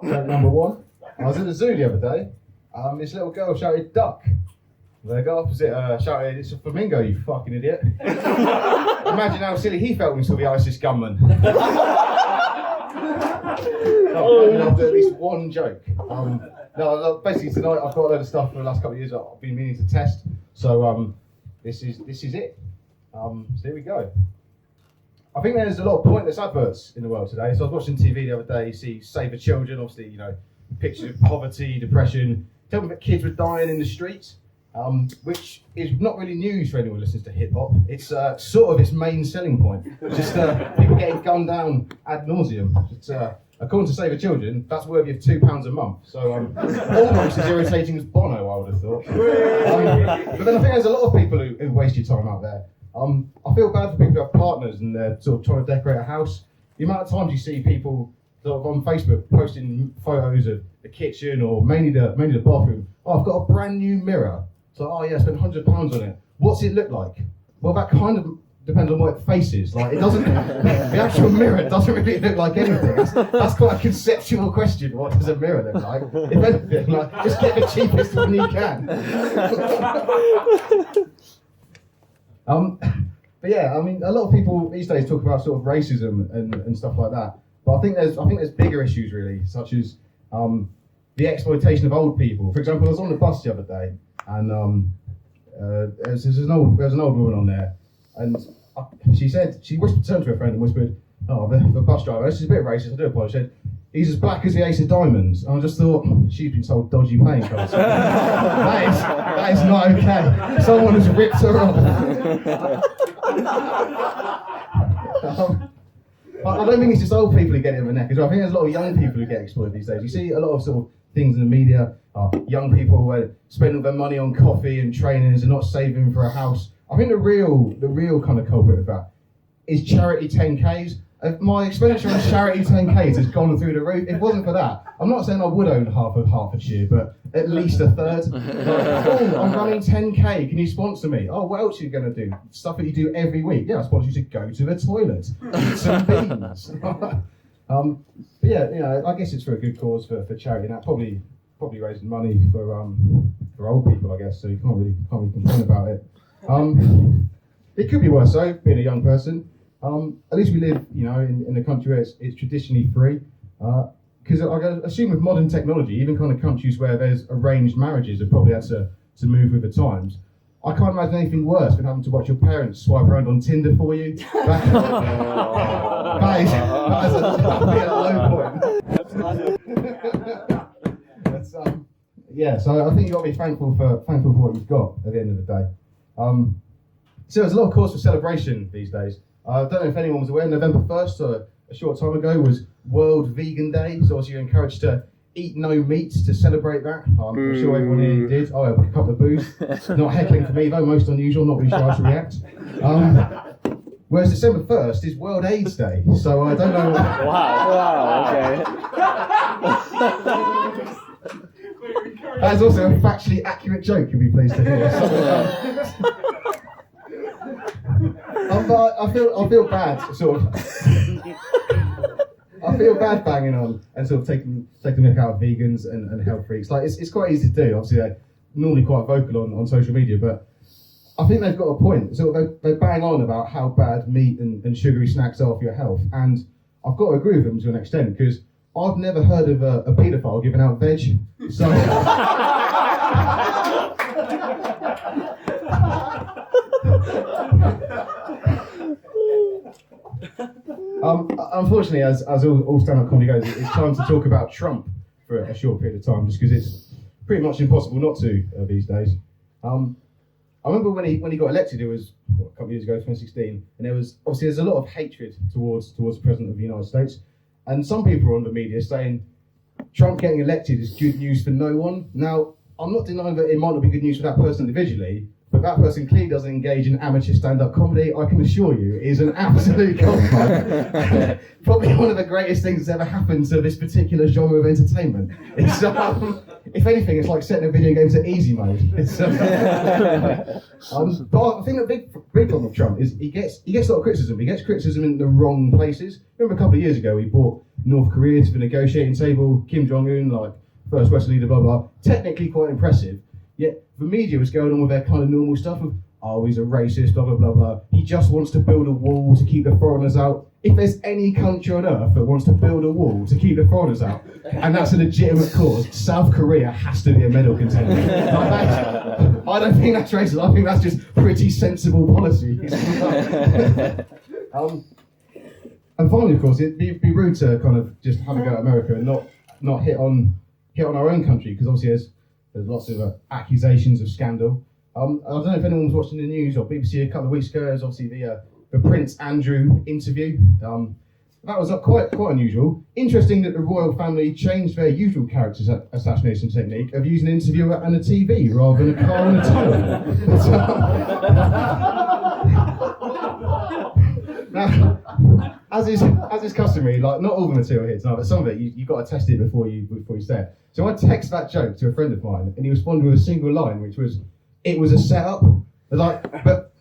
Joke number one. I was at the zoo the other day. This little girl shouted duck. The guy opposite shouted, "It's a flamingo, you fucking idiot." Imagine how silly he felt when he saw the ISIS gunman. I'll do at least one joke. No, basically tonight I've got a load of stuff for the last couple of years that I've been meaning to test. So this is it. So here we go. I think there's a lot of pointless adverts in the world today. So I was watching TV the other day. You see Save the Children, obviously, pictures of poverty, depression. Tell me that kids were dying in the streets, which is not really news for anyone who listens to hip hop. It's sort of its main selling point. Just people getting gunned down ad nauseum. According to Save the Children, that's worthy of £2 a month. So almost as irritating as Bono, I would have thought. But then I think there's a lot of people who waste your time out there. I feel bad for people who have partners and they're sort of trying to decorate a house. The amount of times you see people sort of on Facebook posting photos of the kitchen or mainly the bathroom. Oh, I've got a brand new mirror. So, oh yeah, I spent £100 on it. What's it look like? Well, that kind of depends on what it faces. Like, it doesn't. The actual mirror doesn't really look like anything. That's quite a conceptual question. What does a mirror look like? If anything, like, just get the cheapest one you can. But yeah, I mean, a lot of people these days talk about sort of racism and stuff like that. But I think there's bigger issues really, such as the exploitation of old people. For example, I was on the bus the other day, and there was an old woman on there, and she turned to her friend and whispered, "Oh, the bus driver, this is a bit racist, I do apologise." She said, "He's as black as the Ace of Diamonds." And I just thought, she's been sold dodgy playing cards. that is not okay. Someone has ripped her off. I don't think it's just old people who get it in the neck as well. I think there's a lot of young people who get exploited these days. You see a lot of sort of things in the media, young people who spend all their money on coffee and trainers and not saving for a house. I think the real kind of culprit of that is charity 10Ks. My expenditure on charity 10Ks has gone through the roof. If it wasn't for that, I'm not saying I would own half of Hertfordshire, but at least a third. I'm running 10K, can you sponsor me? Oh, what else are you going to do? Stuff that you do every week. Yeah, I sponsor you to go to the toilet, eat some beans. But yeah, I guess it's for a good cause for charity, and that probably raising money for old people, I guess, so you can't really complain about it. It could be worse though, being a young person. At least we live, in a country where it's traditionally free. Because I assume with modern technology, even kind of countries where there's arranged marriages have probably had to move with the times. I can't imagine anything worse than having to watch your parents swipe around on Tinder for you. That is a low point. So I think you've got to be thankful for what you've got at the end of the day. So there's a lot of cause for celebration these days. I don't know if anyone was aware, November 1st, so a short time ago, was World Vegan Day. So obviously you're encouraged to eat no meat to celebrate that. I'm sure everyone here did. Oh, a couple of boos. Not heckling for me though, most unusual, not really sure how to react. Whereas December 1st is World AIDS Day, so I don't know. Wow, okay. That is also a factually accurate joke, you'll be pleased to hear. I feel bad, sort of. I feel bad banging on and sort of taking the mick out of vegans and health freaks. Like it's quite easy to do. Obviously, they're normally quite vocal on social media, but I think they've got a point. So they bang on about how bad meat and sugary snacks are for your health, and I've got to agree with them to an extent because I've never heard of a paedophile giving out veg. So. Unfortunately, as all stand-up comedy goes, it's time to talk about Trump for a short period of time, just because it's pretty much impossible not to these days. I remember when he got elected, it was a couple of years ago, 2016, and there's a lot of hatred towards the President of the United States, and some people are on the media saying Trump getting elected is good news for no one. Now, I'm not denying that it might not be good news for that person individually, but that person clearly doesn't engage in amateur stand-up comedy. I can assure you, it is an absolute compliment. Probably one of the greatest things that's ever happened to this particular genre of entertainment. It's, if anything, it's like setting a video game to easy mode. It's, but I think the big problem with Trump is he gets a lot of criticism. He gets criticism in the wrong places. Remember a couple of years ago, he brought North Korea to the negotiating table. Kim Jong-un, like first Western leader, blah blah. Technically quite impressive. Yet the media was going on with their kind of normal stuff of, oh, he's a racist, blah blah blah blah. He just wants to build a wall to keep the foreigners out. If there's any country on earth that wants to build a wall to keep the foreigners out, and that's a legitimate cause, South Korea has to be a medal contender. I don't think that's racist. I think that's just pretty sensible policy. And finally, of course, it'd be rude to kind of just have a go at America and not hit on our own country, because obviously there's lots of accusations of scandal. I don't know if anyone was watching the news or BBC a couple of weeks ago. There's obviously the Prince Andrew interview. That was quite unusual. Interesting that the royal family changed their usual character assassination technique of using an interviewer and a TV rather than a car and a tunnel. Now, as is customary, like not all the material here tonight, but some of it you've got to test it before you say it. So I text that joke to a friend of mine, and he responded with a single line, which was, "It was a setup." But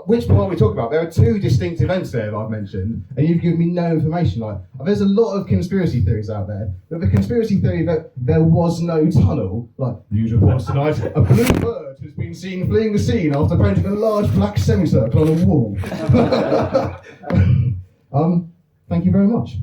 which part are we talking about? There are two distinct events there that I've mentioned, and you've given me no information. Like, there's a lot of conspiracy theories out there, but the conspiracy theory that there was no tunnel, like news reports tonight, a blue bird has been seen fleeing the scene after painting a large black semicircle on a wall. Thank you very much.